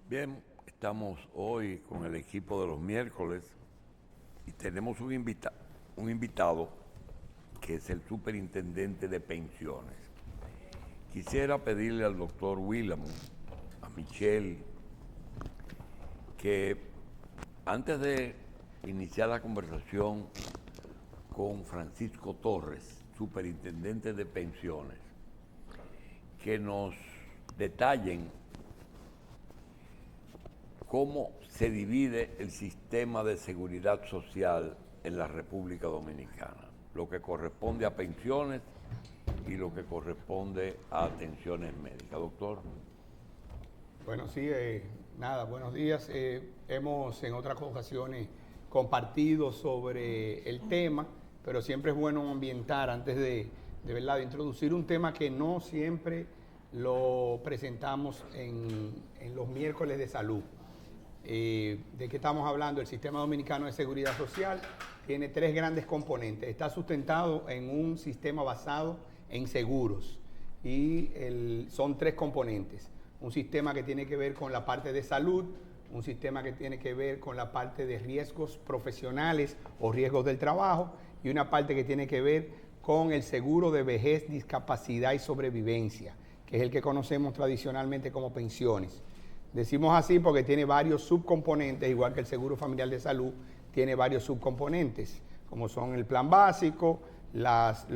Bien, estamos hoy con el equipo de los miércoles y tenemos un invitado que es el superintendente de pensiones. Quisiera pedirle al doctor William, a Michelle, que antes de iniciar la conversación con Francisco Torres, superintendente de pensiones, que nos detallen cómo se divide el sistema de seguridad social en la República Dominicana, lo que corresponde a pensiones y lo que corresponde a atenciones médicas. Doctor. Bueno, sí, buenos días. Hemos en otras ocasiones compartido sobre el tema, pero siempre es bueno ambientar antes de introducir un tema que no siempre lo presentamos en los miércoles de salud. ¿De qué estamos hablando? El Sistema Dominicano de Seguridad Social tiene tres grandes componentes. Está sustentado en un sistema basado en seguros y son tres componentes. Un sistema que tiene que ver con la parte de salud, un sistema que tiene que ver con la parte de riesgos profesionales o riesgos del trabajo y una parte que tiene que ver con el seguro de vejez, discapacidad y sobrevivencia, que es el que conocemos tradicionalmente como pensiones. Decimos así porque tiene varios subcomponentes, igual que el Seguro Familiar de Salud tiene varios subcomponentes, como son el plan básico, las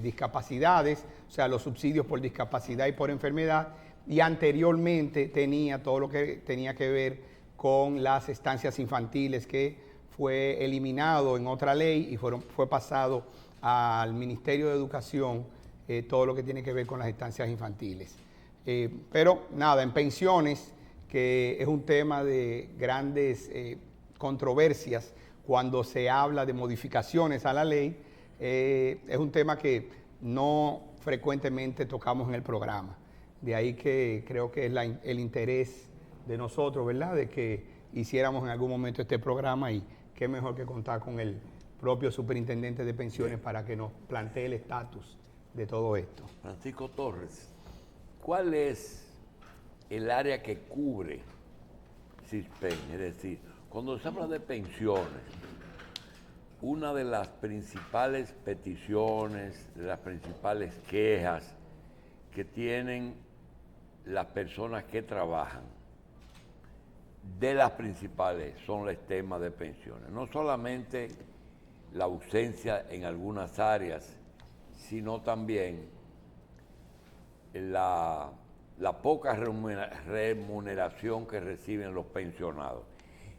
discapacidades, o sea, los subsidios por discapacidad y por enfermedad, y anteriormente tenía todo lo que tenía que ver con las estancias infantiles, que fue eliminado en otra ley y fue pasado al Ministerio de Educación, todo lo que tiene que ver con las estancias infantiles. Pero nada, en pensiones, que es un tema de grandes controversias cuando se habla de modificaciones a la ley, es un tema que no frecuentemente tocamos en el programa. De ahí que creo que es el interés de nosotros, ¿verdad?, de que hiciéramos en algún momento este programa, y qué mejor que contar con el propio superintendente de pensiones para que nos plantee el estatus de todo esto. Francisco Torres, ¿cuál es el área que cubre CISPEN? Es decir, cuando se habla de pensiones, una de las principales peticiones, de las principales quejas que tienen las personas que trabajan, de las principales son los temas de pensiones. No solamente la ausencia en algunas áreas, sino también la poca remuneración que reciben los pensionados.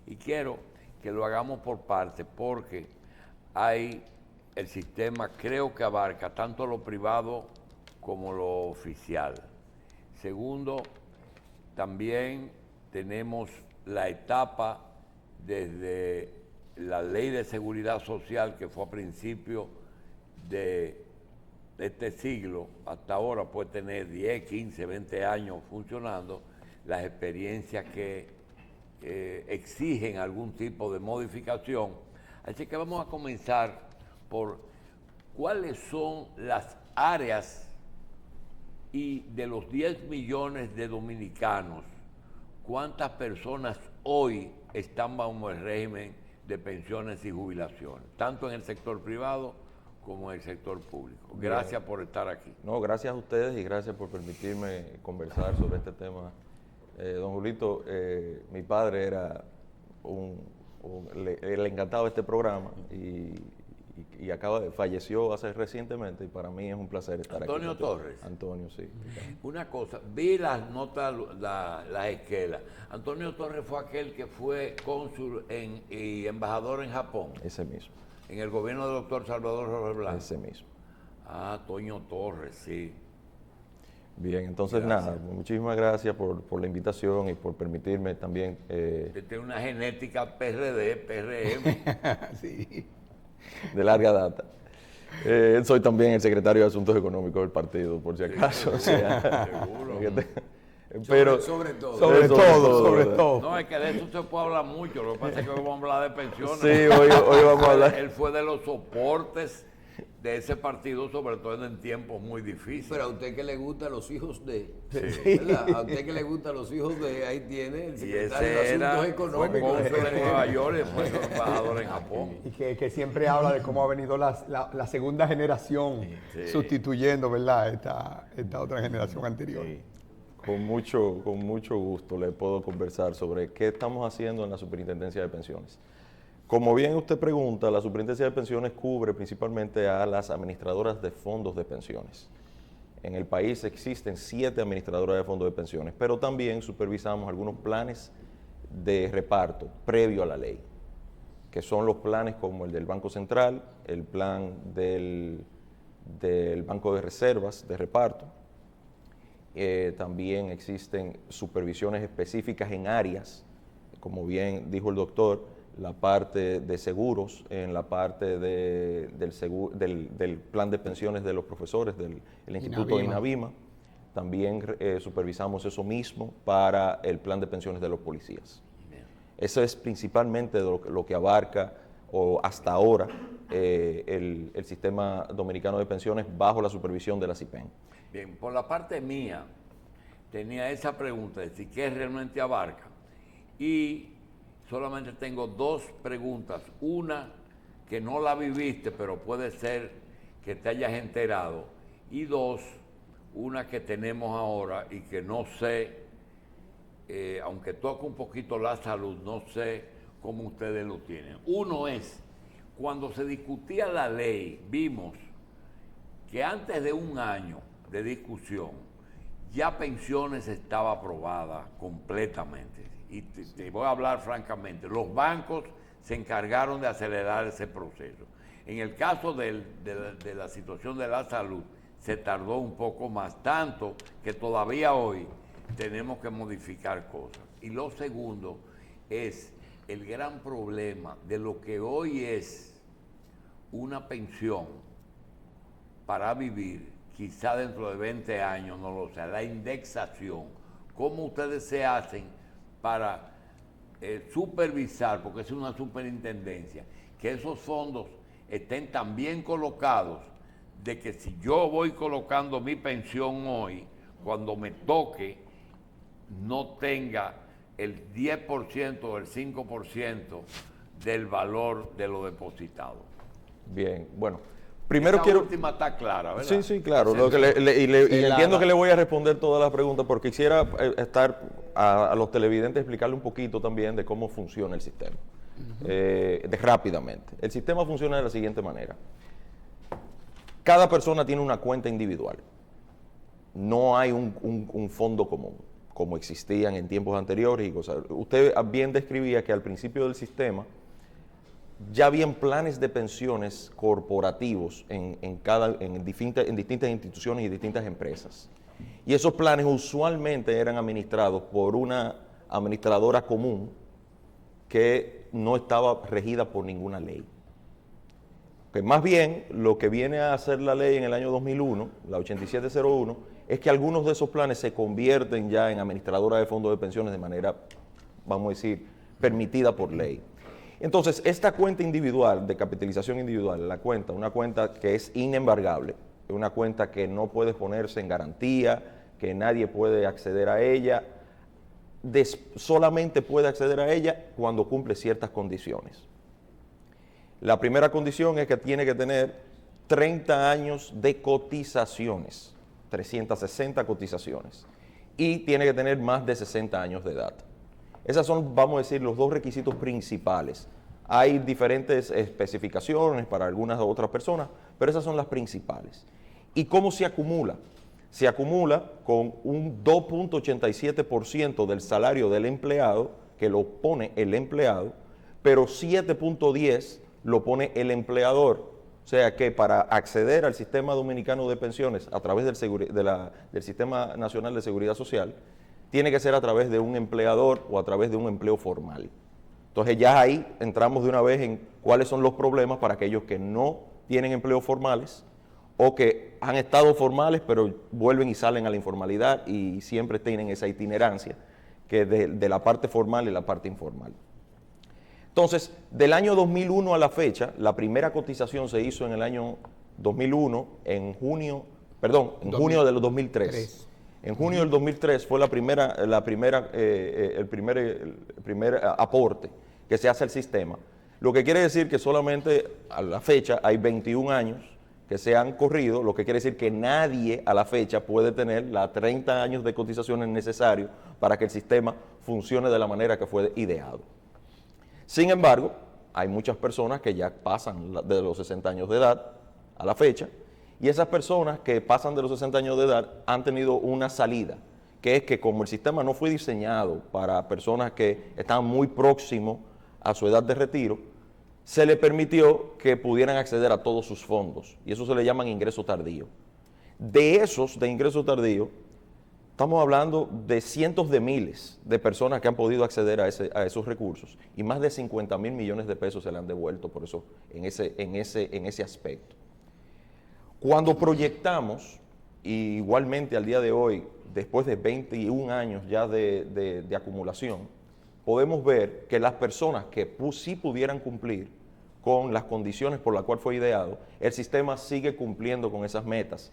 Y quiero que lo hagamos por parte, porque el sistema creo que abarca tanto lo privado como lo oficial. Segundo, también tenemos la etapa desde la Ley de Seguridad Social, que fue a principios de este siglo hasta ahora, puede tener 10, 15, 20 años funcionando, las experiencias que exigen algún tipo de modificación. Así que vamos a comenzar por cuáles son las áreas, y de los 10 millones de dominicanos, cuántas personas hoy están bajo el régimen de pensiones y jubilaciones, tanto en el sector privado como en el sector público. Gracias por estar aquí. No, gracias a ustedes y gracias por permitirme conversar sobre este tema. Don Julito, mi padre era le encantaba este programa y falleció hace recientemente, y para mí es un placer estar aquí. Antonio Torres. Antonio, sí. Una cosa, vi las notas, las esquelas. Antonio Torres fue aquel que fue cónsul y embajador en Japón. Ese mismo. En el gobierno del doctor Salvador Robles Blanco. Ese mismo. Ah, Toño Torres, sí. Bien, entonces nada, muchísimas gracias por la invitación y por permitirme también... Usted tiene una genética PRD, PRM. Sí. De larga data. Soy también el secretario de Asuntos Económicos del partido, por si acaso. Sí, o sea, seguro. Pero sobre todo. No, es que de eso se puede hablar mucho. Lo que pasa es que hoy vamos a hablar de pensiones. Sí, hoy vamos a hablar. Él fue de los soportes de ese partido, sobre todo en tiempos muy difíciles. Pero a usted que le gusta los hijos de, Sí. ¿verdad? A usted que le gusta los hijos de, ahí tiene el Y secretario ese de era, Asuntos fue Económicos. cónsul en Nueva York y después fue embajador en Japón. Y que siempre habla de cómo ha venido la segunda generación Sí. sustituyendo, ¿verdad? Esta otra generación anterior. Sí. Con mucho gusto le puedo conversar sobre qué estamos haciendo en la Superintendencia de Pensiones. Como bien usted pregunta, la Superintendencia de Pensiones cubre principalmente a las administradoras de fondos de pensiones. En el país existen 7 administradoras de fondos de pensiones, pero también supervisamos algunos planes de reparto previo a la ley, que son los planes como el del Banco Central, el plan del Banco de Reservas de reparto. También existen supervisiones específicas en áreas, como bien dijo el doctor, la parte de seguros, en la parte del plan de pensiones de los profesores del Instituto Inavima. También supervisamos eso mismo para el plan de pensiones de los policías. Eso es principalmente lo que abarca o hasta ahora el sistema dominicano de pensiones bajo la supervisión de la CIPEN. Bien, por la parte mía, tenía esa pregunta de si qué realmente abarca. Y solamente tengo 2 preguntas. Una que no la viviste, pero puede ser que te hayas enterado. Y 2, una que tenemos ahora y que no sé, aunque toca un poquito la salud, no sé cómo ustedes lo tienen. Uno es, cuando se discutía la ley, vimos que antes de un año de discusión, ya pensiones estaba aprobada completamente. Y te voy a hablar francamente, los bancos se encargaron de acelerar ese proceso. En el caso de la situación de la salud, se tardó un poco más, tanto que todavía hoy tenemos que modificar cosas. Y lo segundo es el gran problema de lo que hoy es una pensión para vivir, quizá dentro de 20 años, no lo sé, la indexación. ¿Cómo ustedes se hacen para supervisar, porque es una superintendencia, que esos fondos estén tan bien colocados de que si yo voy colocando mi pensión hoy, cuando me toque, no tenga el 10% o el 5% del valor de lo depositado? Bien, bueno, primero Esa quiero... última está clara, ¿verdad? Sí, sí, claro. Lo que y entiendo que le voy a responder todas las preguntas porque quisiera estar a los televidentes explicarle un poquito también de cómo funciona el sistema, rápidamente. El sistema funciona de la siguiente manera. Cada persona tiene una cuenta individual. No hay un fondo común, como existían en tiempos anteriores y cosas. Usted bien describía que al principio del sistema ya habían planes de pensiones corporativos en distintas instituciones y distintas empresas. Y esos planes usualmente eran administrados por una administradora común que no estaba regida por ninguna ley. Que más bien, lo que viene a hacer la ley en el año 2001, la 8701, es que algunos de esos planes se convierten ya en administradoras de fondos de pensiones de manera, vamos a decir, permitida por ley. Entonces, esta cuenta individual, de capitalización individual, una cuenta que es inembargable, una cuenta que no puede ponerse en garantía, que nadie puede acceder a ella, solamente puede acceder a ella cuando cumple ciertas condiciones. La primera condición es que tiene que tener 30 años de cotizaciones, 360 cotizaciones, y tiene que tener más de 60 años de edad. Esas son, vamos a decir, los 2 requisitos principales. Hay diferentes especificaciones para algunas otras personas, pero esas son las principales. ¿Y cómo se acumula? Se acumula con un 2.87% del salario del empleado, que lo pone el empleado, pero 7.10% lo pone el empleador. O sea que para acceder al sistema dominicano de pensiones a través del Sistema Nacional de Seguridad Social, tiene que ser a través de un empleador o a través de un empleo formal. Entonces ya ahí entramos de una vez en cuáles son los problemas para aquellos que no tienen empleos formales o que han estado formales pero vuelven y salen a la informalidad y siempre tienen esa itinerancia que de la parte formal y la parte informal. Entonces, del año 2001 a la fecha, la primera cotización se hizo en el año 2001, en junio del 2003. En junio del 2003 fue el primer aporte que se hace al sistema. Lo que quiere decir que solamente a la fecha hay 21 años que se han corrido, lo que quiere decir que nadie a la fecha puede tener los 30 años de cotizaciones necesarios para que el sistema funcione de la manera que fue ideado. Sin embargo, hay muchas personas que ya pasan de los 60 años de edad a la fecha, y esas personas que pasan de los 60 años de edad han tenido una salida, que es que como el sistema no fue diseñado para personas que estaban muy próximos a su edad de retiro, se le permitió que pudieran acceder a todos sus fondos, y eso se le llaman ingreso tardío. De esos de ingreso tardío, estamos hablando de cientos de miles de personas que han podido acceder a esos recursos, y más de 50.000 millones de pesos se le han devuelto por eso en ese aspecto. Cuando proyectamos, y igualmente al día de hoy, después de 21 años ya de acumulación, podemos ver que las personas que sí pudieran cumplir con las condiciones por las cuales fue ideado, el sistema sigue cumpliendo con esas metas,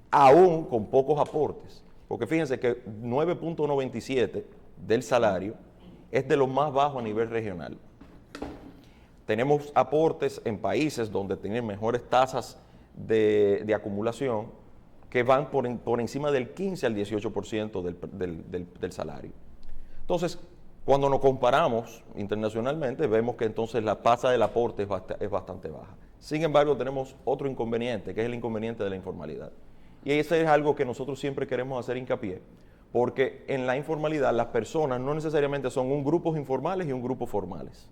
aún con pocos aportes. Porque fíjense que 9.97 del salario es de lo más bajo a nivel regional. Tenemos aportes en países donde tienen mejores tasas de acumulación que van por encima del 15 al 18% del salario. Entonces, cuando nos comparamos internacionalmente, vemos que entonces la tasa del aporte es bastante baja. Sin embargo, tenemos otro inconveniente, que es el inconveniente de la informalidad. Y ese es algo que nosotros siempre queremos hacer hincapié, porque en la informalidad las personas no necesariamente son un grupo informales y un grupo formales.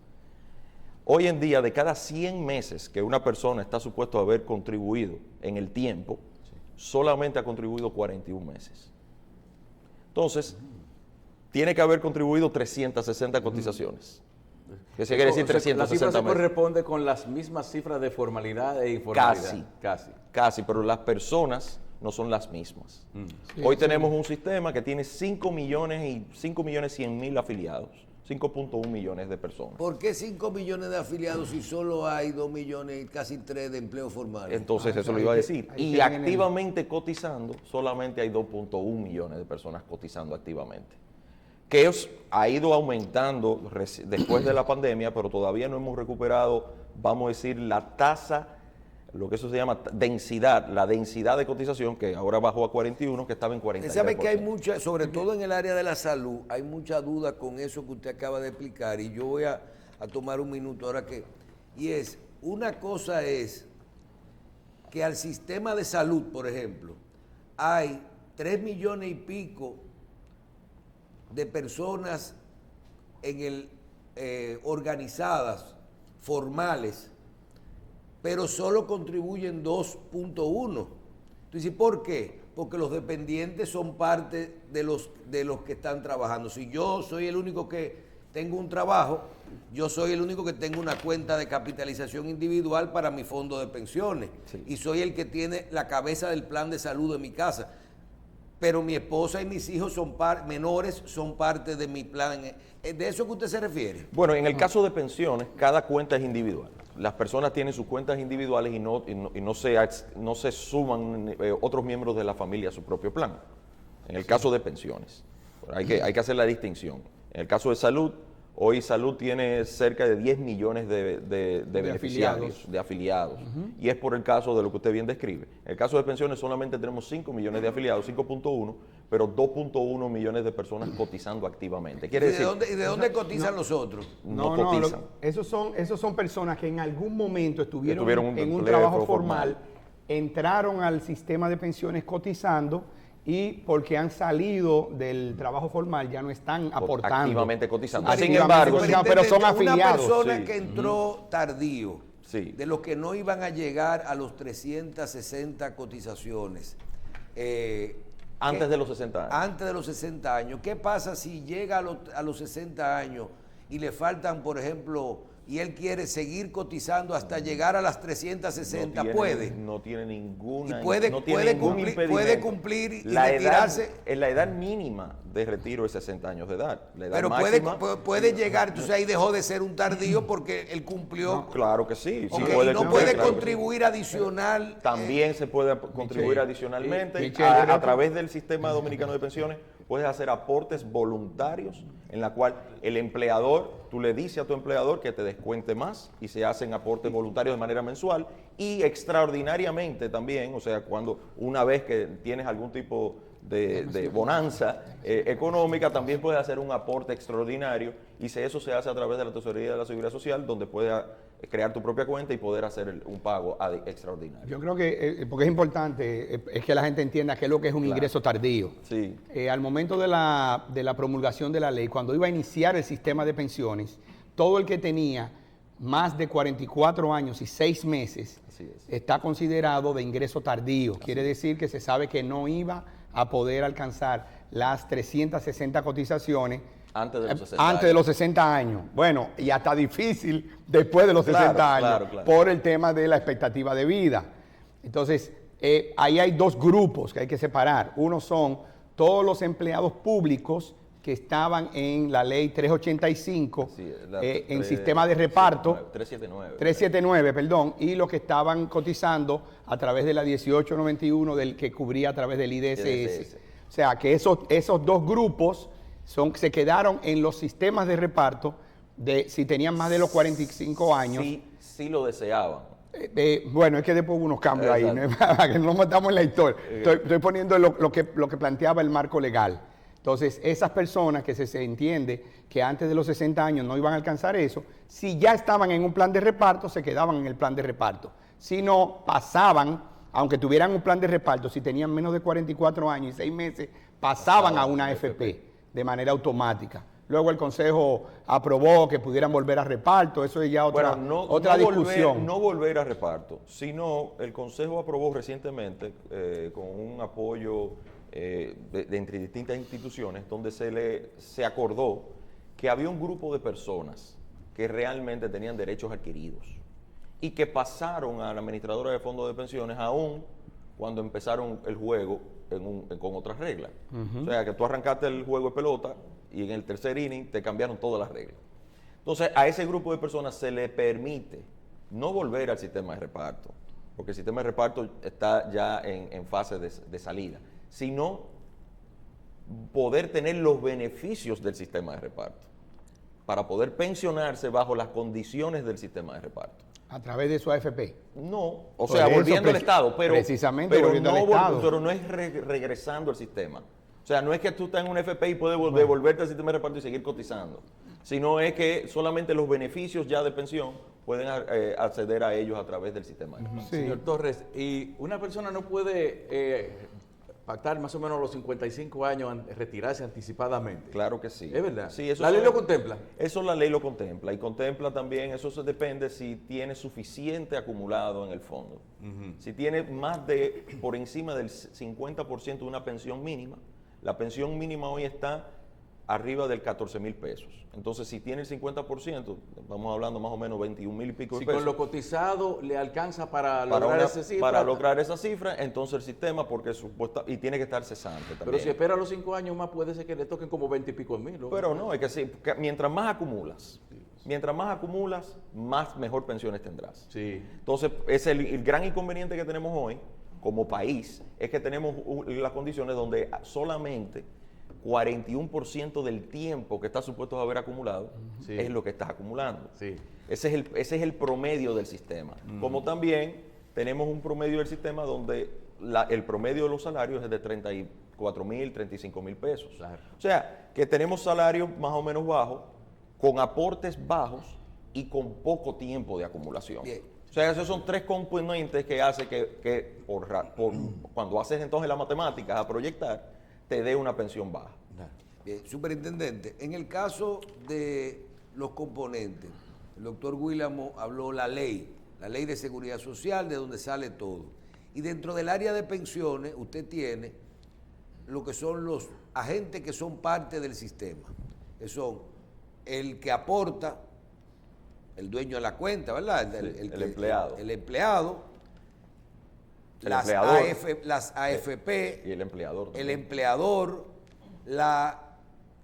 Hoy en día, de cada 100 meses que una persona está supuesto a haber contribuido en el tiempo, solamente ha contribuido 41 meses. Entonces, tiene que haber contribuido 360 cotizaciones. ¿Qué quiere decir 360 La cifra se meses? corresponde con las mismas cifras de formalidad e informalidad. Casi, pero las personas no son las mismas. Hoy tenemos un sistema que tiene 5.100.000 afiliados, 5.1 millones de personas. ¿Por qué 5 millones de afiliados si solo hay 2 millones y casi 3 de empleo formal? Entonces, eso lo iba a decir. Y activamente cotizando, solamente hay 2.1 millones de personas cotizando activamente. Que ha ido aumentando después de la pandemia, pero todavía no hemos recuperado, vamos a decir, la tasa, lo que eso se llama densidad, la densidad de cotización, que ahora bajó a 41, que estaba en 43%. Usted sabe que hay mucha, sobre todo en el área de la salud, hay mucha duda con eso que usted acaba de explicar, y yo voy a tomar un minuto ahora una cosa es que al sistema de salud, por ejemplo, hay 3 millones y pico de personas organizadas, formales, pero solo contribuyen 2.1. Entonces, ¿por qué? Porque los dependientes son parte de los que están trabajando. Si yo soy el único que tengo un trabajo, yo soy el único que tengo una cuenta de capitalización individual para mi fondo de pensiones, sí, y soy el que tiene la cabeza del plan de salud de mi casa. Pero mi esposa y mis hijos menores son parte de mi plan. ¿De eso que usted se refiere? Bueno, en el caso de pensiones, cada cuenta es individual. Las personas tienen sus cuentas individuales y no se suman otros miembros de la familia a su propio plan. En el caso de pensiones, hay que hacer la distinción. En el caso de salud, hoy salud tiene cerca de 10 millones de beneficiarios, de afiliados. Y es por el caso de lo que usted bien describe. En el caso de pensiones solamente tenemos 5 millones de afiliados, 5.1, pero 2.1 millones de personas cotizando activamente. ¿Quiere decir? ¿Y de dónde cotizan los otros? No cotizan. Esos son personas que en algún momento estuvieron en un trabajo formal, entraron al sistema de pensiones cotizando, y porque han salido del trabajo formal ya no están aportando. Activamente cotizando. Sin embargo, pero son afiliados. Una persona que entró tardío, de los que no iban a llegar a los 360 cotizaciones. Antes de los 60 años. Antes de los 60 años. ¿Qué pasa si llega a los 60 años y le faltan, por ejemplo, y él quiere seguir cotizando hasta llegar a las 360, puede. No tiene ninguna. Y puede, no tiene puede ningún cumplir, impedimento. puede cumplir y La retirarse. la edad mínima de retiro es 60 años de edad. La edad Pero máxima, puede llegar, entonces ahí dejó de ser un tardío porque él cumplió. claro que sí. Ok, sí y no cumplir, puede claro que sí. contribuir adicional. También se puede contribuir Michelle, adicionalmente Michelle, a través del sistema dominicano de pensiones. Puedes hacer aportes voluntarios en la cual el empleador, tú le dices a tu empleador que te descuente más y se hacen aportes voluntarios de manera mensual y extraordinariamente también, o sea, cuando una vez que tienes algún tipo de bonanza económica, también puedes hacer un aporte extraordinario y eso se hace a través de la Tesorería de la Seguridad Social, donde puedes crear tu propia cuenta y poder hacer un pago extraordinario. Yo creo que, porque es importante, es que la gente entienda qué es lo que es un ingreso tardío. Sí. Al momento de la promulgación de la ley, cuando iba a iniciar el sistema de pensiones, todo el que tenía más de 44 años y 6 meses Así es. está considerado de ingreso tardío. Quiere decir que se sabe que no iba a poder alcanzar las 360 cotizaciones Antes de los 60 antes de los 60 años. Bueno, y hasta difícil después de los Claro, 60 años claro. por el tema de la expectativa de vida. Entonces, ahí hay dos grupos que hay que separar. Uno son todos los empleados públicos que estaban en la ley 385, Sí, en sistema de reparto, 379, perdón, y los que estaban cotizando a través de la 1891 del que cubría a través del IDSS. O sea, que esos dos grupos se quedaron en los sistemas de reparto de si tenían más de los 45 años. Sí lo deseaban. Bueno, es que después hubo unos cambios ahí, ¿no? Para que no nos metamos en la historia. Estoy poniendo lo que planteaba el marco legal. Entonces, esas personas que se entiende que antes de los 60 años no iban a alcanzar eso, si ya estaban en un plan de reparto, se quedaban en el plan de reparto. Si no, pasaban, aunque tuvieran un plan de reparto, si tenían menos de 44 años y 6 meses, pasaban a una AFP de manera automática. Luego el Consejo aprobó que pudieran volver a reparto, eso es ya otra discusión. No volver a reparto, sino el Consejo aprobó recientemente con un apoyo entre distintas instituciones, donde se acordó que había un grupo de personas que realmente tenían derechos adquiridos y que pasaron a la administradora de fondos de pensiones aún cuando empezaron el juego con otras reglas. O sea, que tú arrancaste el juego de pelota y en el tercer inning te cambiaron todas las reglas. Entonces, a ese grupo de personas se le permite no volver al sistema de reparto, porque el sistema de reparto está ya en fase de salida, sino poder tener los beneficios del sistema de reparto, para poder pensionarse bajo las condiciones del sistema de reparto. A través de su AFP. No, o Por sea, eso, volviendo al Estado, precisamente pero volviendo no, al Estado. pero no es regresando al sistema. O sea, no es que tú estás en un FP y puedes devolverte al sistema de reparto y seguir cotizando, sino es que solamente los beneficios ya de pensión pueden acceder a ellos a través del sistema de reparto. Sí. Señor Torres, y una persona no puede pactar más o menos a los 55 años, retirarse anticipadamente. Claro que sí. ¿Es verdad? Sí, eso ¿La ley lo contempla? Eso la ley lo contempla y contempla también, depende si tiene suficiente acumulado en el fondo. Si tiene por encima del 50% de una pensión mínima, la pensión mínima hoy está arriba del 14,000 pesos. Entonces, si tiene el 50%, estamos hablando más o menos 21,000 y pico de Si pesos. con lo cotizado le alcanza para lograr esa cifra. Para lograr esa cifra, entonces el sistema, y tiene que estar cesante también. Pero si espera los 5 años más, puede ser que le toquen como 20 y pico de mil. ¿No? Pero no, es que sí, que mientras más acumulas, más mejor pensiones tendrás. Sí. Entonces, es el gran inconveniente que tenemos hoy como país, es que tenemos las condiciones donde solamente 41% del tiempo que está supuesto a haber acumulado es lo que estás acumulando. Sí. Ese es el promedio del sistema. Como también tenemos un promedio del sistema donde el promedio de los salarios es de 34,000, 35,000 pesos. Claro. O sea, que tenemos salarios más o menos bajos, con aportes bajos y con poco tiempo de acumulación. Bien. O sea, esos son tres componentes que hace que cuando haces entonces las matemáticas a proyectar, te dé una pensión baja. Bien, superintendente, en el caso de los componentes, el doctor Guillermo habló la ley de seguridad social, de donde sale todo. Y dentro del área de pensiones, usted tiene lo que son los agentes que son parte del sistema, que son el que aporta, el dueño de la cuenta, ¿verdad? El empleado. El empleado, El las, empleador. las AFP, Y el empleador el también. empleador, la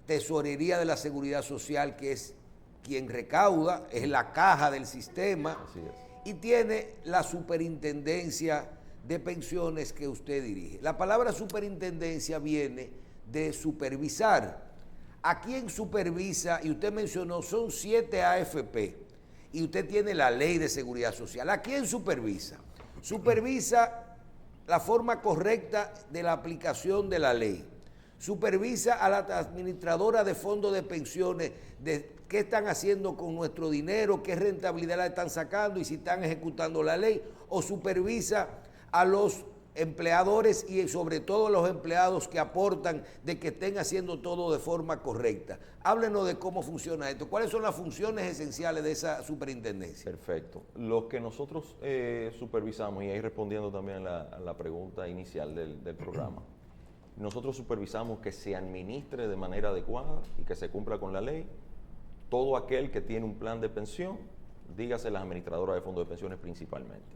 tesorería de la seguridad social, que es quien recauda, es la caja del sistema, Así es. y tiene la superintendencia de pensiones que usted dirige. La palabra superintendencia viene de supervisar. ¿A quién supervisa? Y usted mencionó, son 7 AFP, y usted tiene la ley de seguridad social. ¿A quién supervisa? Supervisa la forma correcta de la aplicación de la ley. Supervisa a la administradora de fondos de pensiones de qué están haciendo con nuestro dinero, qué rentabilidad la están sacando y si están ejecutando la ley. O supervisa a los empleadores y sobre todo a los empleados que aportan de que estén haciendo todo de forma correcta. Háblenos de cómo funciona esto. ¿Cuáles son las funciones esenciales de esa superintendencia? Perfecto. Lo que nosotros supervisamos, y ahí respondiendo también a la pregunta inicial del programa, nosotros supervisamos que se administre de manera adecuada y que se cumpla con la ley todo aquel que tiene un plan de pensión, dígase las administradoras de fondos de pensiones principalmente.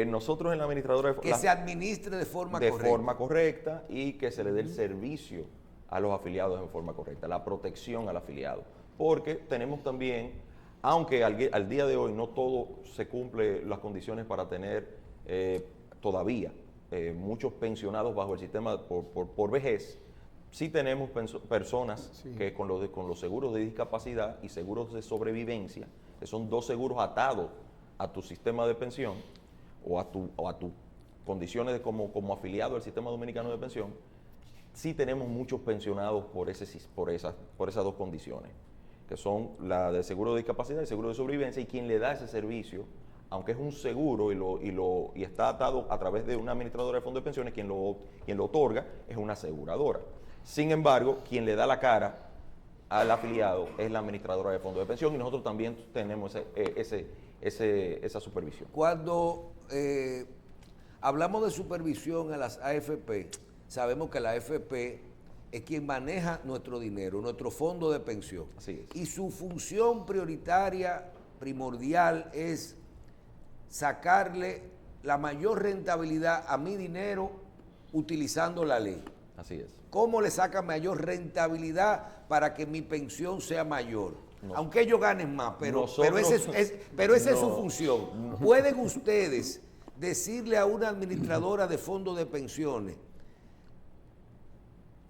Nosotros en la administradora Que se administre de forma correcta. De forma correcta y que se le dé el servicio a los afiliados en forma correcta, la protección al afiliado. Porque tenemos también, aunque al día de hoy no todo se cumple las condiciones para tener todavía muchos pensionados bajo el sistema por vejez, sí tenemos personas que con los seguros de discapacidad y seguros de sobrevivencia, que son 2 seguros atados a tu sistema de pensión, o a tus condiciones como afiliado al sistema dominicano de pensión, sí tenemos muchos pensionados por esas 2 condiciones, que son la de seguro de discapacidad y seguro de sobrevivencia, y quien le da ese servicio, aunque es un seguro y está atado a través de una administradora de fondos de pensiones, quien lo otorga es una aseguradora. Sin embargo, quien le da la cara al afiliado es la administradora de fondos de pensión, y nosotros también tenemos esa supervisión. Cuando hablamos de supervisión a las AFP, sabemos que la AFP es quien maneja nuestro dinero, nuestro fondo de pensión. Así es. Y su función prioritaria, primordial, es sacarle la mayor rentabilidad a mi dinero utilizando la ley. Así es. ¿Cómo le saca mayor rentabilidad para que mi pensión sea mayor? No. Aunque ellos ganen más, pero esa es su función. ¿Pueden ustedes decirle a una administradora de fondos de pensiones,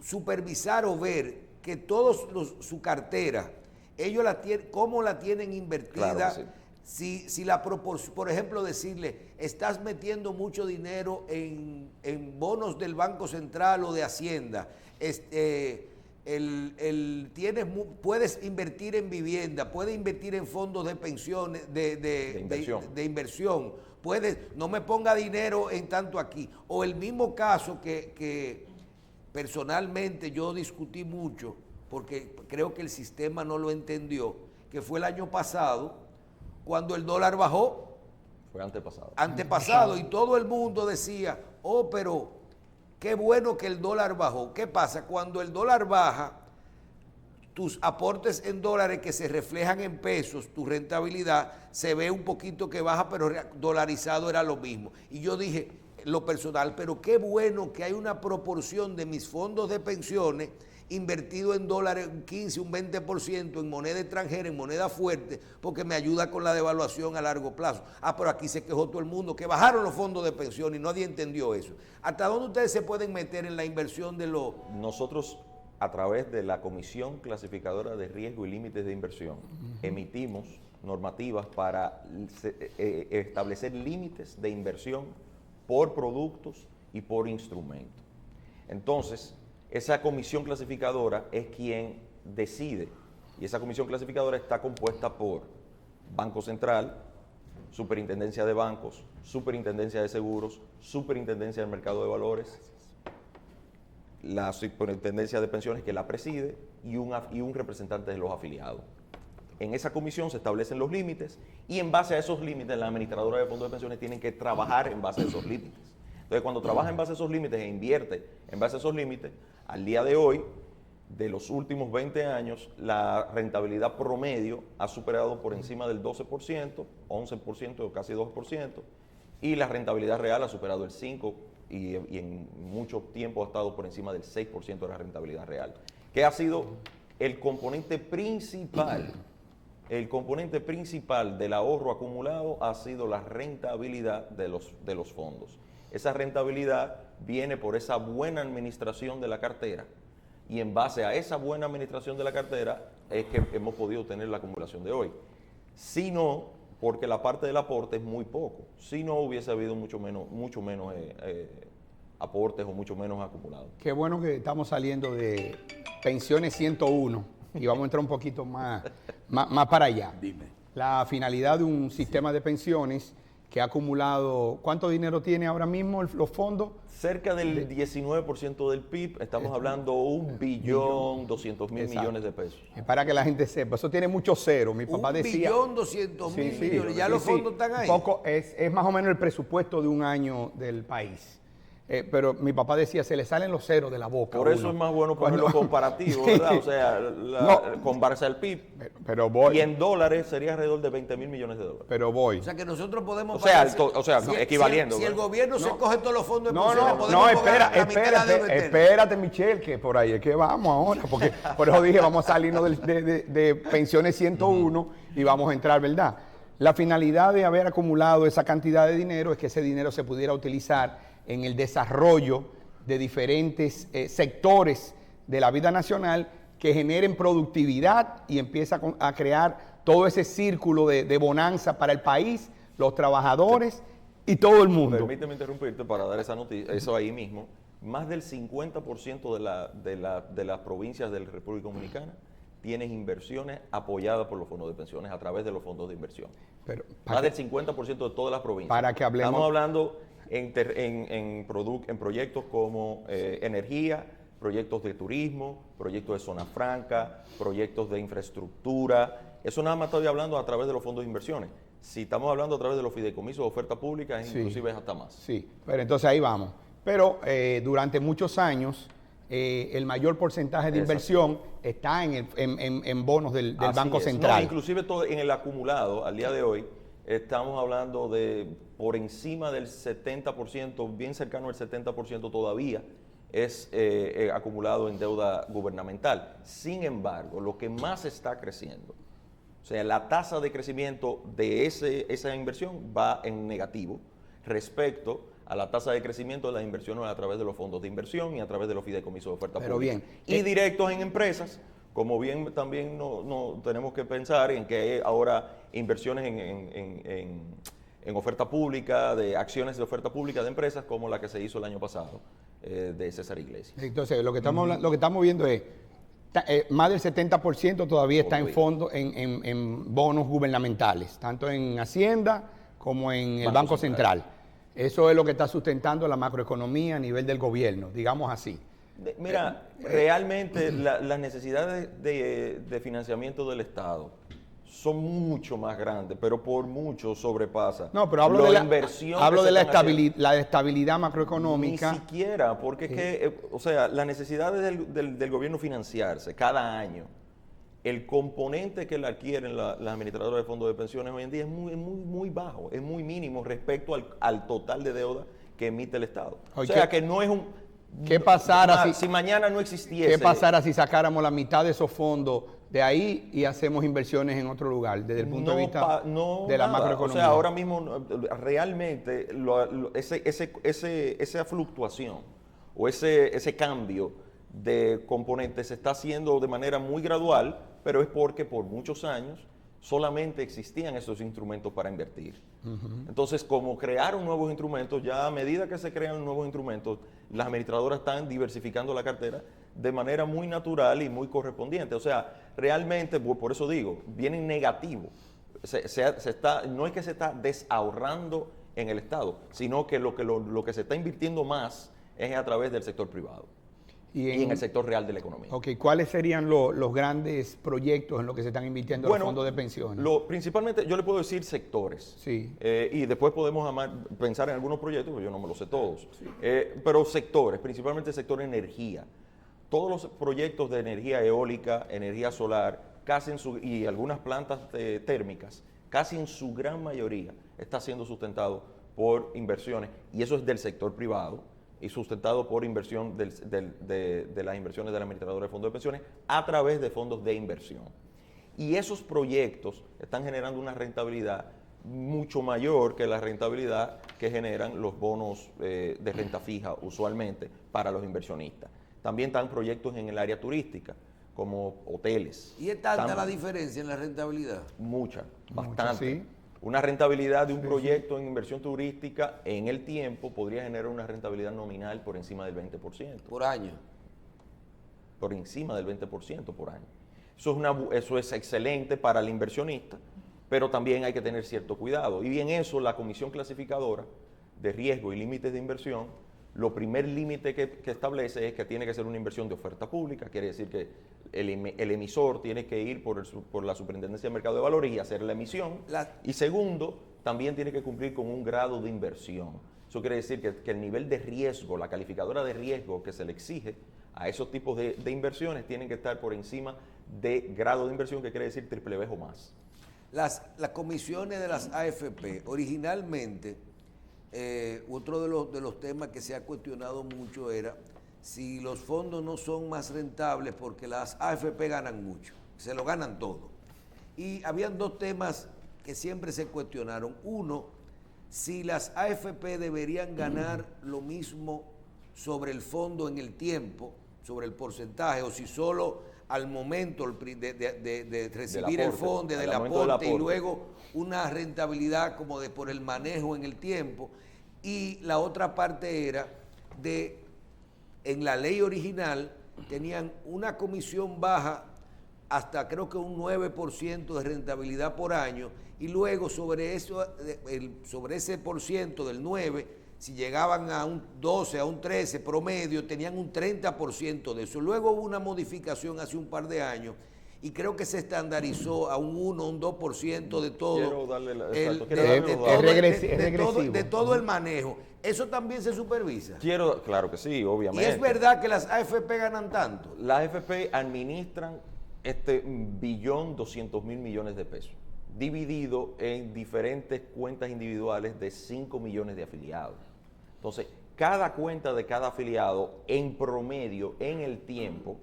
supervisar o ver que su cartera, ellos cómo la tienen invertida? Claro que sí. Si la proporción, por ejemplo, decirle, estás metiendo mucho dinero en bonos del Banco Central o de Hacienda, puedes invertir en vivienda, puedes invertir en fondos de pensiones, de inversión, no me ponga dinero en tanto aquí. O el mismo caso que personalmente yo discutí mucho, porque creo que el sistema no lo entendió, que fue el año pasado, cuando el dólar bajó. Fue antepasado. Antepasado, y todo el mundo decía, oh, pero qué bueno que el dólar bajó. ¿Qué pasa? Cuando el dólar baja, tus aportes en dólares que se reflejan en pesos, tu rentabilidad, se ve un poquito que baja, pero dolarizado era lo mismo. Y yo dije, lo personal, pero qué bueno que hay una proporción de mis fondos de pensiones invertido en dólares, un 15, un 20% en moneda extranjera, en moneda fuerte, porque me ayuda con la devaluación a largo plazo. Pero aquí se quejó todo el mundo, que bajaron los fondos de pensión y nadie entendió eso. ¿Hasta dónde ustedes se pueden meter en la inversión de los...? Nosotros, a través de la Comisión Clasificadora de Riesgo y Límites de Inversión, emitimos normativas para establecer límites de inversión por productos y por instrumento. Entonces, esa comisión clasificadora es quien decide, y esa comisión clasificadora está compuesta por Banco Central, Superintendencia de Bancos, Superintendencia de Seguros, Superintendencia del Mercado de Valores, la Superintendencia de Pensiones, que la preside, y un representante de los afiliados. En esa comisión se establecen los límites, y en base a esos límites la administradora de fondos de pensiones tiene que trabajar en base a esos límites. Entonces, cuando trabaja en base a esos límites e invierte en base a esos límites, al día de hoy de los últimos 20 años, la rentabilidad promedio ha superado por encima del 12%, 11% o casi 2%, y la rentabilidad real ha superado el 5% y en mucho tiempo ha estado por encima del 6% de la rentabilidad real, que ha sido el componente principal. El componente principal del ahorro acumulado ha sido la rentabilidad de los fondos. Esa rentabilidad viene por esa buena administración de la cartera, y en base a esa buena administración de la cartera es que hemos podido tener la acumulación de hoy. Si no, porque la parte del aporte es muy poco. Si no, hubiese habido mucho menos aportes o mucho menos acumulados. Qué bueno que estamos saliendo de pensiones 101 y vamos a entrar un poquito más para allá. Dime. La finalidad de un sistema de pensiones que ha acumulado, ¿cuánto dinero tiene ahora mismo los fondos? Cerca del 19% del PIB, estamos hablando 1.200.000 millones de pesos. Para que la gente sepa, eso tiene muchos ceros. Mi papá decía... 1.200.000 millones, ya los fondos están ahí. Es más o menos el presupuesto de un año del país. Pero mi papá decía, se le salen los ceros de la boca. Por eso es más bueno ponerlo comparativo, ¿verdad? O sea, con base al PIB. Pero voy. Y en dólares sería alrededor de 20.000 millones de dólares. Pero voy. O sea que nosotros podemos... equivaliendo. Si el gobierno se coge todos los fondos de No, pensiones, podemos espérate, Michelle, que por ahí es que vamos ahora. Porque por eso dije, vamos a salirnos de pensiones 101 y vamos a entrar, ¿verdad? La finalidad de haber acumulado esa cantidad de dinero es que ese dinero se pudiera utilizar en el desarrollo de diferentes sectores de la vida nacional que generen productividad y empieza a crear todo ese círculo de bonanza para el país, los trabajadores y todo el mundo. Permíteme interrumpirte para dar esa noticia, eso ahí mismo. Más del 50% de las provincias de la República Dominicana tienen inversiones apoyadas por los fondos de pensiones a través de los fondos de inversión. Más del 50% de todas las provincias. Para que hablemos. Estamos hablando en proyectos como energía, proyectos de turismo, proyectos de zona franca, proyectos de infraestructura. Eso nada más estoy hablando a través de los fondos de inversiones. Si estamos hablando a través de los fideicomisos de oferta pública, inclusive es hasta más. Sí, pero entonces ahí vamos. Pero durante muchos años el mayor porcentaje de inversión está en bonos del Banco Central. No, inclusive todo en el acumulado, al día de hoy, estamos hablando de por encima del 70%, bien cercano al 70% todavía, es acumulado en deuda gubernamental. Sin embargo, lo que más está creciendo, o sea, la tasa de crecimiento de esa inversión va en negativo respecto a la tasa de crecimiento de las inversiones a través de los fondos de inversión y a través de los fideicomisos de oferta pública. Bien. Y directos en empresas, como bien también no tenemos que pensar en que hay ahora inversiones en oferta pública, de acciones de oferta pública de empresas, como la que se hizo el año pasado de César Iglesias. Entonces, lo que estamos viendo es más del 70% todavía está en fondos, en bonos gubernamentales, tanto en Hacienda como en el Banco Central. Eso es lo que está sustentando la macroeconomía a nivel del gobierno, digamos así. Mira, realmente las necesidades de financiamiento del Estado son mucho más grandes, pero por mucho sobrepasa. No, pero hablo de la estabilidad macroeconómica. Ni siquiera, porque es que, o sea, las necesidades del gobierno financiarse cada año, el componente que le adquieren las administradoras de fondos de pensiones hoy en día es muy bajo, es muy mínimo respecto al total de deuda que emite el Estado. Oye, o sea, que no es un... ¿Qué pasara si mañana no existiese? ¿Qué pasara si sacáramos la mitad de esos fondos de ahí y hacemos inversiones en otro lugar, desde el punto de vista de la macroeconomía? O sea, ahora mismo realmente esa fluctuación o ese cambio de componentes se está haciendo de manera muy gradual, pero es porque por muchos años solamente existían esos instrumentos para invertir. Entonces, como crearon nuevos instrumentos, ya a medida que se crean nuevos instrumentos, las administradoras están diversificando la cartera de manera muy natural y muy correspondiente. O sea, realmente, por eso digo, viene en negativo. No es que se está desahorrando en el Estado, sino que lo que se está invirtiendo más es a través del sector privado. Y en el sector real de la economía. Ok, ¿cuáles serían los grandes proyectos en los que se están invirtiendo los fondos de pensiones? Principalmente, yo le puedo decir sectores. Sí. Y después podemos pensar en algunos proyectos, porque yo no me los sé todos. Sí. Pero sectores, principalmente el sector energía. todos los proyectos de energía eólica, energía solar, y algunas plantas térmicas, casi en su gran mayoría está siendo sustentado por inversiones, y eso es del sector privado, y sustentado por inversión de las inversiones de la administradora de fondos de pensiones a través de fondos de inversión. Y esos proyectos están generando una rentabilidad mucho mayor que la rentabilidad que generan los bonos de renta fija usualmente para los inversionistas. También están proyectos en el área turística, como hoteles. ¿Y es tanta la diferencia en la rentabilidad? Mucha, bastante. sí. Una rentabilidad de un proyecto en inversión turística en el tiempo podría generar una rentabilidad nominal por encima del 20%. Por año. Por encima del 20% por año. Eso es excelente para el inversionista, pero también hay que tener cierto cuidado. Y en eso la Comisión Clasificadora de Riesgo y Límites de Inversión, lo primer límite que establece es que tiene que ser una inversión de oferta pública, quiere decir que el emisor tiene que ir por la Superintendencia de Mercado de Valores y hacer la emisión. Y segundo, también tiene que cumplir con un grado de inversión. Eso quiere decir que el nivel de riesgo, la calificadora de riesgo que se le exige a esos tipos de inversiones tienen que estar por encima de grado de inversión, que quiere decir triple B o más. Las comisiones de las AFP, originalmente, otro de los temas que se ha cuestionado mucho era si los fondos no son más rentables porque las AFP ganan mucho, se lo ganan todo. Y habían dos temas que siempre se cuestionaron. Uno, si las AFP deberían ganar lo mismo sobre el fondo en el tiempo, sobre el porcentaje, o si solo al momento de recibir el fondo, del aporte, y luego una rentabilidad como por el manejo en el tiempo. Y la otra parte era en la ley original tenían una comisión baja hasta creo que un 9% de rentabilidad por año, y luego sobre ese por ciento del 9%, si llegaban a un 12, a un 13 promedio, tenían un 30% de eso. Luego hubo una modificación hace un par de años y creo que se estandarizó a un 1, un 2% de todo. De todo el manejo. ¿Eso también se supervisa? Claro que sí, obviamente. ¿Y es verdad que las AFP ganan tanto? Las AFP administran 1.200.000.000.000 de pesos, dividido en diferentes cuentas individuales de 5 millones de afiliados. Entonces, cada cuenta de cada afiliado, en promedio, en el tiempo,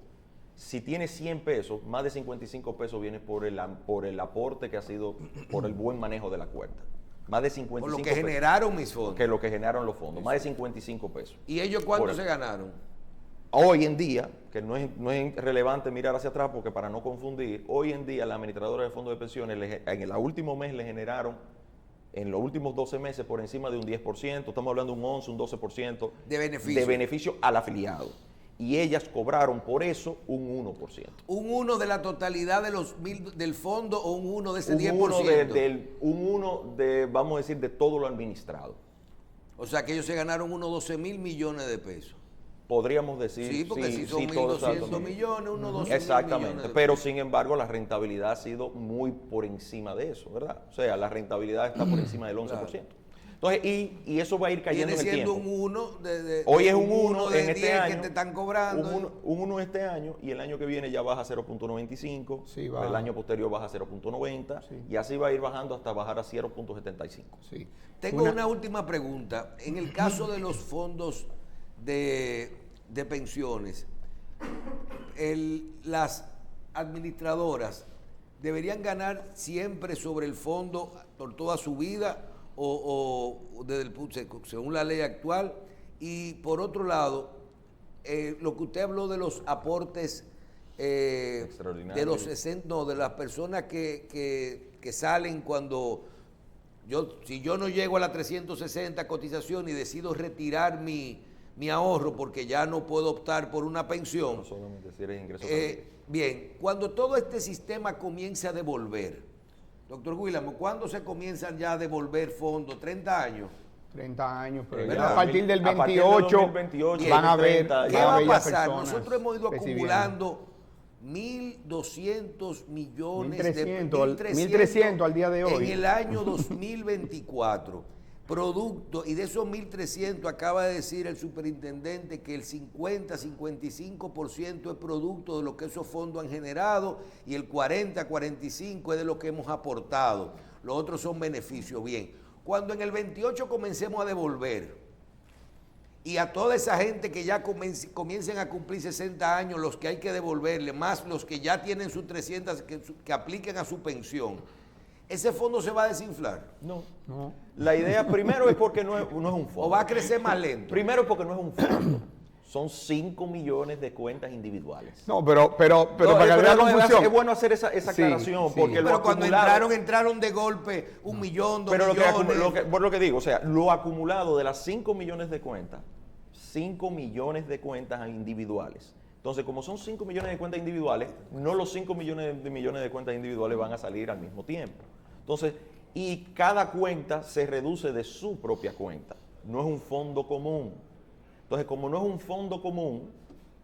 si tiene 100 pesos, más de 55 pesos viene por el aporte que ha sido, por el buen manejo de la cuenta. Más de 55 por lo que pesos, generaron mis fondos. Que lo que generaron los fondos, más de 55 pesos. ¿Y ellos cuánto se ganaron? Hoy en día, que no es relevante mirar hacia atrás porque para no confundir, hoy en día la administradora de fondos de pensiones en el último mes le generaron, en los últimos 12 meses, por encima de un 10%, estamos hablando de un 11, un 12% de beneficio al afiliado. Y ellas cobraron por eso un 1%. ¿Un 1 de la totalidad del fondo o un 1 de ese 10%? Un 1 vamos a decir, de todo lo administrado. O sea que ellos se ganaron unos 12.000 millones de pesos. Podríamos decir, sí, porque si son 1.200 millones, unos 12.000 exactamente, millones. Pero sin embargo la rentabilidad ha sido muy por encima de eso, ¿verdad? O sea, la rentabilidad está por encima del 11%. Claro. Entonces, y eso va a ir cayendo en el tiempo. Viene siendo un 1 hoy es un 1 en este año, que te están cobrando. Un 1 este año, y el año que viene ya baja a 0.95, sí, el año posterior baja a 0.90, sí, y así va a ir bajando hasta bajar a 0.75. Sí. Tengo una última pregunta. En el caso de los fondos de pensiones, las administradoras deberían ganar siempre sobre el fondo por toda su vida o según la ley actual. Y por otro lado, lo que usted habló de los aportes de los 60, de las personas que salen cuando si yo no llego a la 360 cotización y decido retirar mi ahorro porque ya no puedo optar por una pensión. No solamente si eres ingreso bien, cuando todo este sistema comience a devolver, doctor Guillermo, ¿cuándo se comienzan ya a devolver fondos? ¿30 años? 30 años, pero ¿verdad? a partir del 28 van a ver. ¿Qué va a pasar? Nosotros hemos ido acumulando 1.200 millones 1.300 al día de hoy. En el año 2024. producto, y de esos 1.300 acaba de decir el superintendente que el 50-55% es producto de lo que esos fondos han generado y el 40-45% es de lo que hemos aportado. Los otros son beneficios. Bien, cuando en el 28 comencemos a devolver y a toda esa gente que ya comiencen a cumplir 60 años, los que hay que devolverle, más los que ya tienen sus 300 que apliquen a su pensión, ¿ese fondo se va a desinflar? No. No. La idea primero es porque no es un fondo. ¿O va a crecer más lento? Primero porque no es un fondo. Son 5 millones de cuentas individuales. No, pero para que pero haya confusión. es bueno hacer esa Sí, aclaración sí. porque lo Pero cuando acumulado- entraron de golpe 1 millón, 2 Pero millones. por lo que digo, o sea, lo acumulado de las 5 millones de cuentas, 5 millones de cuentas individuales. Entonces, como son 5 millones de cuentas individuales, no los 5 millones de cuentas individuales van a salir al mismo tiempo. Entonces, y cada cuenta se reduce de su propia cuenta. No es un fondo común. Entonces, como no es un fondo común,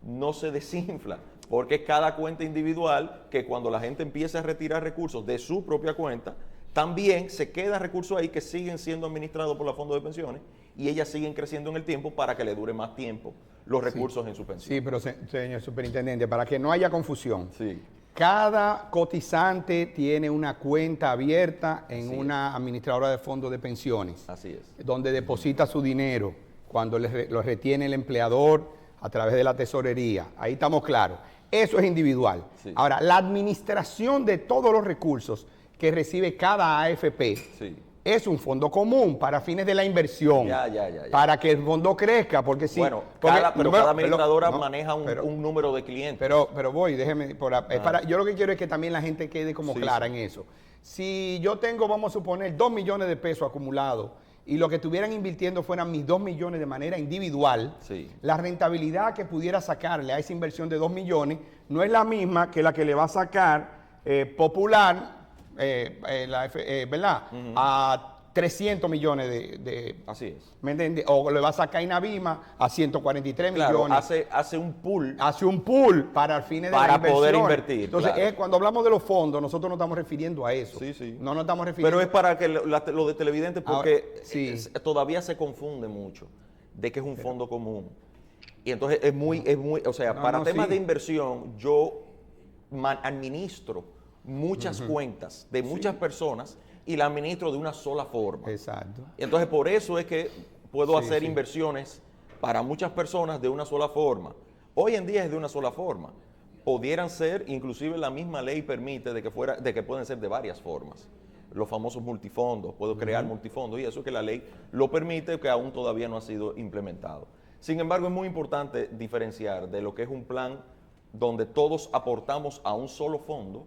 no se desinfla, porque es cada cuenta individual que cuando la gente empiece a retirar recursos de su propia cuenta, también se queda recursos ahí que siguen siendo administrados por los fondos de pensiones y ellas siguen creciendo en el tiempo para que le dure más tiempo los recursos en su pensión. Sí, pero señor superintendente, para que no haya confusión, Sí. cada cotizante tiene una cuenta abierta en Así una administradora de fondos de pensiones, Así es. donde deposita su dinero cuando lo retiene el empleador a través de la tesorería. Ahí estamos claros. Eso es individual. Sí. Ahora, la administración de todos los recursos que recibe cada AFP Sí. es un fondo común para fines de la inversión. Ya. Para que el fondo crezca, porque si... Bueno, porque- cada administradora no, maneja pero- un número de clientes. pero déjeme, yo lo que quiero es que también la gente quede como Sí, clara sí. en eso. Si yo tengo, vamos a suponer, 2 millones de pesos acumulados y lo que estuvieran invirtiendo fueran mis 2 millones de manera individual, Sí. la rentabilidad que pudiera sacarle a esa inversión de 2 millones no es la misma que la que le va a sacar Popular, ¿verdad? A 300 millones Así es. ¿me entiendes? O le va a sacar Inavima a 143 Claro, millones. hace un pool. Hace un pool para fines de Para la poder inversión. invertir, Entonces, claro. cuando hablamos de los fondos, nosotros nos estamos refiriendo a eso. Sí. No nos estamos refiriendo. Pero es para que lo de televidentes, porque Ahora, sí. todavía se confunde mucho de que es un fondo común. Y entonces es muy, o sea, No, para no, temas sí. de inversión, yo administro muchas cuentas de muchas personas y la administro de una sola forma. Exacto. Y entonces por eso es que puedo Sí, hacer sí. inversiones para muchas personas de una sola forma. Hoy en día es de una sola forma. Pudieran ser, inclusive la misma ley permite de que pueden ser de varias formas. Los famosos multifondos, puedo crear multifondos y eso que la ley lo permite, que aún todavía no ha sido implementado. Sin embargo, es muy importante diferenciar de lo que es un plan donde todos aportamos a un solo fondo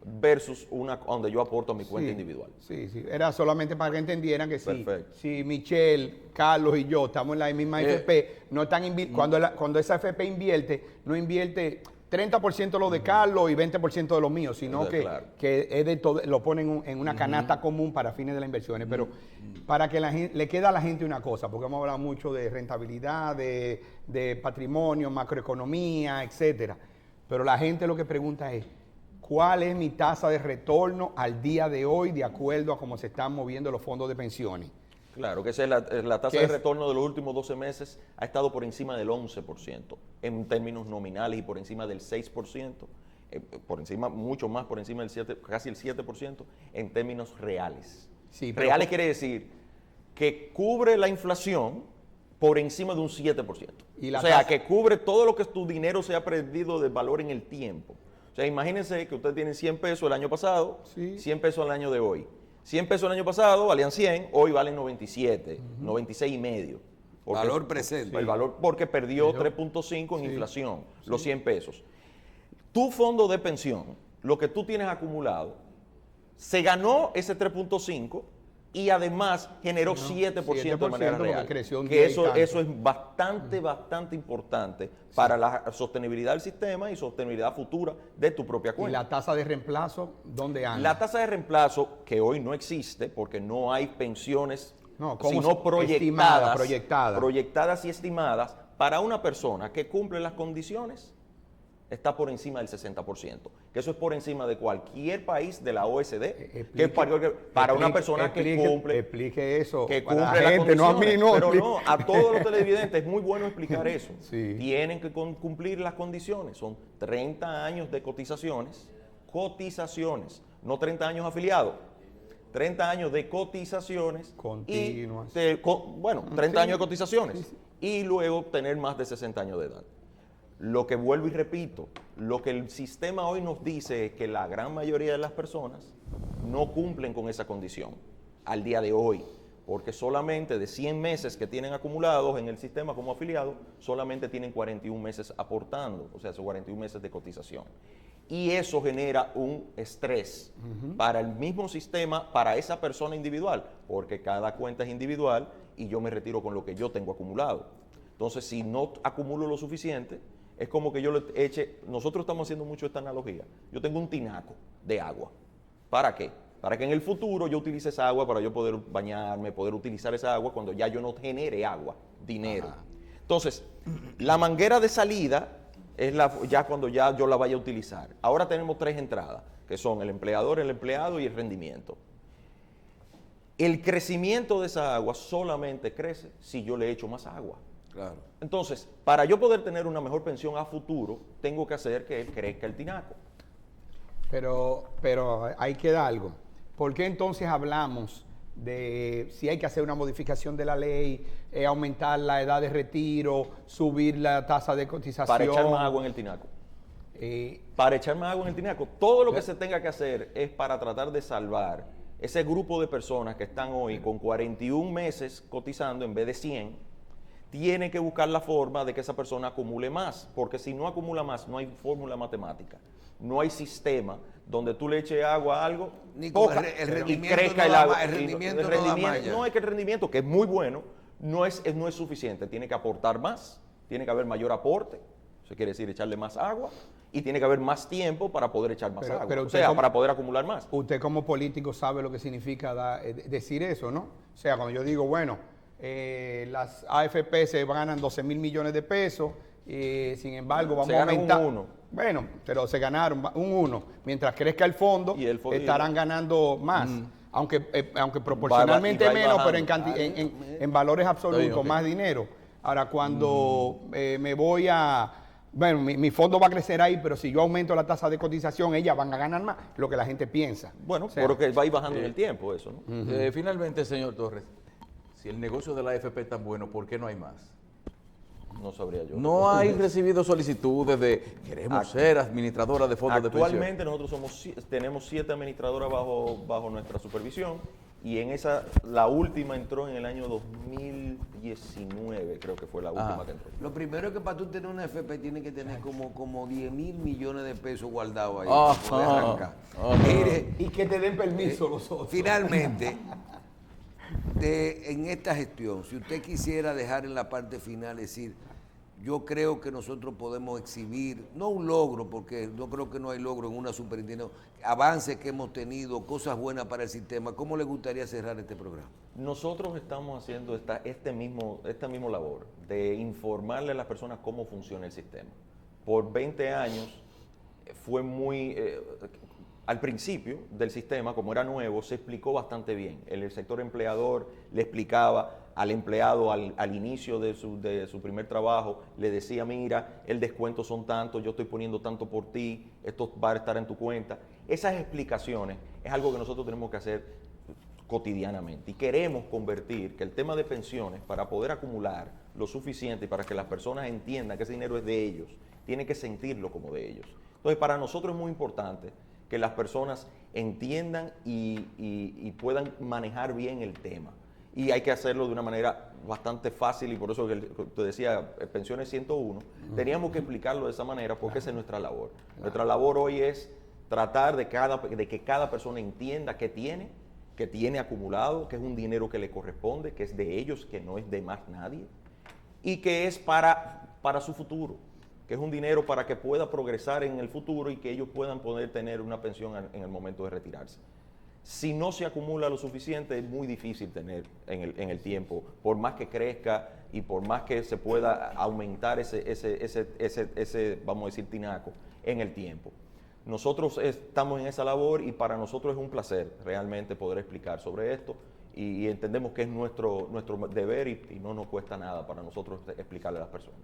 versus una donde yo aporto a mi cuenta Sí, individual. Sí. Era solamente para que entendieran que Perfecto. si Michelle, Carlos y yo estamos en la misma FP, no están cuando esa FP invierte, no invierte 30% lo de Carlos y 20% de los míos, sino Claro. que es de todo, lo ponen en una canasta común para fines de las inversiones. Pero para que le quede a la gente una cosa, porque hemos hablado mucho de rentabilidad, de patrimonio, macroeconomía, etcétera. Pero la gente lo que pregunta es, ¿cuál es mi tasa de retorno al día de hoy de acuerdo a cómo se están moviendo los fondos de pensiones? Claro, que esa es la tasa ¿Qué de es? retorno de los últimos 12 meses ha estado por encima del 11% en términos nominales y por encima del 6%, por encima, mucho más por encima del 7, casi el 7% en términos reales. Sí, pero- Reales quiere decir que cubre la inflación por encima de un 7%. Y la O sea, tasa- que cubre todo lo que tu dinero se ha perdido de valor en el tiempo. O sea, imagínense que usted tiene 100 pesos el año pasado, Sí. 100 pesos el año de hoy. 100 pesos el año pasado valían 100, hoy valen 97, 96 y medio. Valor presente. El valor porque perdió 3.5 en inflación, los 100 pesos. Tu fondo de pensión, lo que tú tienes acumulado, se ganó ese 3.5 y además generó 7% de manera 7% porque real. creció un Que 10 y eso tanto. es bastante importante para la sostenibilidad del sistema y sostenibilidad futura de tu propia ¿Y cuenta. la tasa de reemplazo dónde anda? La tasa de reemplazo, que hoy no existe porque no hay pensiones, No, ¿cómo sino se- proyectadas y estimadas para una persona que cumple las condiciones está por encima del 60%, que eso es por encima de cualquier país de la OSD, que Para una persona que cumple... Explique eso que para cumple la las gente, no a mí, condiciones. no. Pero no, a todos los televidentes es muy bueno explicar eso. Sí. Tienen que cumplir las condiciones. Son 30 años de cotizaciones, no 30 años afiliados. 30 años de cotizaciones. Continuas. 30 años de cotizaciones. Y luego tener más de 60 años de edad. Lo que vuelvo y repito, lo que el sistema hoy nos dice es que la gran mayoría de las personas no cumplen con esa condición al día de hoy, porque solamente de 100 meses que tienen acumulados en el sistema como afiliados, solamente tienen 41 meses aportando, o sea, son 41 meses de cotización. Y eso genera un estrés para el mismo sistema, para esa persona individual, porque cada cuenta es individual y yo me retiro con lo que yo tengo acumulado. Entonces, si no acumulo lo suficiente, es como que yo le eche, nosotros estamos haciendo mucho esta analogía. Yo tengo un tinaco de agua. ¿Para qué? Para que en el futuro yo utilice esa agua para yo poder bañarme, poder utilizar esa agua cuando ya yo no genere agua, dinero. Ajá. Entonces, la manguera de salida es ya cuando ya yo la vaya a utilizar. Ahora tenemos 3 entradas, que son el empleador, el empleado y el rendimiento. El crecimiento de esa agua solamente crece si yo le echo más agua. Claro. Entonces, para yo poder tener una mejor pensión a futuro, tengo que hacer que él crezca el tinaco. Pero ahí queda algo. ¿Por qué entonces hablamos de si hay que hacer una modificación de la ley, aumentar la edad de retiro, subir la tasa de cotización? Para echar más agua en el tinaco. Para echar más agua en el tinaco. Todo lo que se tenga que hacer es para tratar de salvar ese grupo de personas que están hoy con 41 meses cotizando en vez de 100. Tiene que buscar la forma de que esa persona acumule más, porque si no acumula más, no hay fórmula matemática, no hay sistema donde tú le eches agua a algo, ni poca, el rendimiento y crezca no el agua. El rendimiento no es que el rendimiento, que es muy bueno, no es suficiente, tiene que aportar más, tiene que haber mayor aporte, eso quiere decir echarle más agua, y tiene que haber más tiempo para poder echar más agua, o sea, para poder acumular más. Usted como político sabe lo que significa decir eso, ¿no? O sea, cuando yo digo, bueno, las AFP se ganan 12 mil millones de pesos, sin embargo vamos a aumentar. Un 1. Bueno, pero se ganaron un 1. Mientras crezca el fondo, estarán ganando más. Aunque proporcionalmente menos, pero en valores absolutos, más dinero. Ahora, cuando me voy a... Bueno, mi fondo va a crecer ahí, pero si yo aumento la tasa de cotización, ellas van a ganar más, lo que la gente piensa. Bueno, porque va a ir bajando en el tiempo eso, ¿no? Finalmente, señor Torres, si el negocio de la AFP es tan bueno, ¿por qué no hay más? No sabría yo. No hay recibido solicitudes de queremos ser administradora de fondos de pensión. Actualmente nosotros tenemos 7 administradoras bajo nuestra supervisión y en esa, la última entró en el año 2019, creo que fue la última que entró. Lo primero es que para tú tener una AFP tienes que tener como 10 mil millones de pesos guardados ahí para poder arrancar. Mire, y que te den permiso los otros. Finalmente, en esta gestión, si usted quisiera dejar en la parte final, decir, yo creo que nosotros podemos exhibir, no un logro, porque yo creo que no hay logro en una superintendencia, avances que hemos tenido, cosas buenas para el sistema. ¿Cómo le gustaría cerrar este programa? Nosotros estamos haciendo esta misma labor de informarle a las personas cómo funciona el sistema. Por 20 años fue muy... al principio del sistema, como era nuevo, se explicó bastante bien. El sector empleador le explicaba al empleado al inicio de su primer trabajo, le decía, mira, el descuento son tantos, yo estoy poniendo tanto por ti, esto va a estar en tu cuenta. Esas explicaciones es algo que nosotros tenemos que hacer cotidianamente y queremos convertir que el tema de pensiones, para poder acumular lo suficiente y para que las personas entiendan que ese dinero es de ellos, tienen que sentirlo como de ellos. Entonces, para nosotros es muy importante que las personas entiendan y puedan manejar bien el tema. Y hay que hacerlo de una manera bastante fácil y por eso que te decía, Pensiones 101, teníamos que explicarlo de esa manera porque esa es nuestra labor. Nuestra labor hoy es tratar de que cada persona entienda que tiene acumulado, que es un dinero que le corresponde, que es de ellos, que no es de más nadie, y que es para su futuro, que es un dinero para que pueda progresar en el futuro y que ellos puedan poder tener una pensión en el momento de retirarse. Si no se acumula lo suficiente, es muy difícil tener en el tiempo, por más que crezca y por más que se pueda aumentar ese vamos a decir, tinaco en el tiempo. Nosotros estamos en esa labor y para nosotros es un placer realmente poder explicar sobre esto y entendemos que es nuestro deber y no nos cuesta nada para nosotros explicarle a las personas.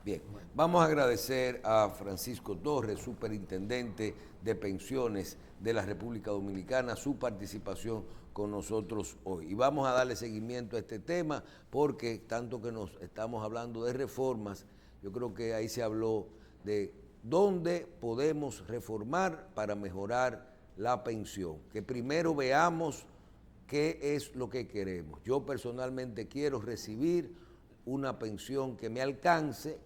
Bien, vamos a agradecer a Francisco Torres, superintendente de pensiones de la República Dominicana, su participación con nosotros hoy. Y vamos a darle seguimiento a este tema porque tanto que nos estamos hablando de reformas, yo creo que ahí se habló de dónde podemos reformar para mejorar la pensión. Que primero veamos qué es lo que queremos. Yo personalmente quiero recibir una pensión que me alcance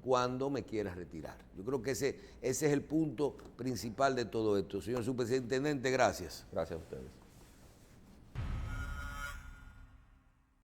cuando me quiera retirar. Yo creo que ese es el punto principal de todo esto. Señor superintendente, gracias. Gracias a ustedes.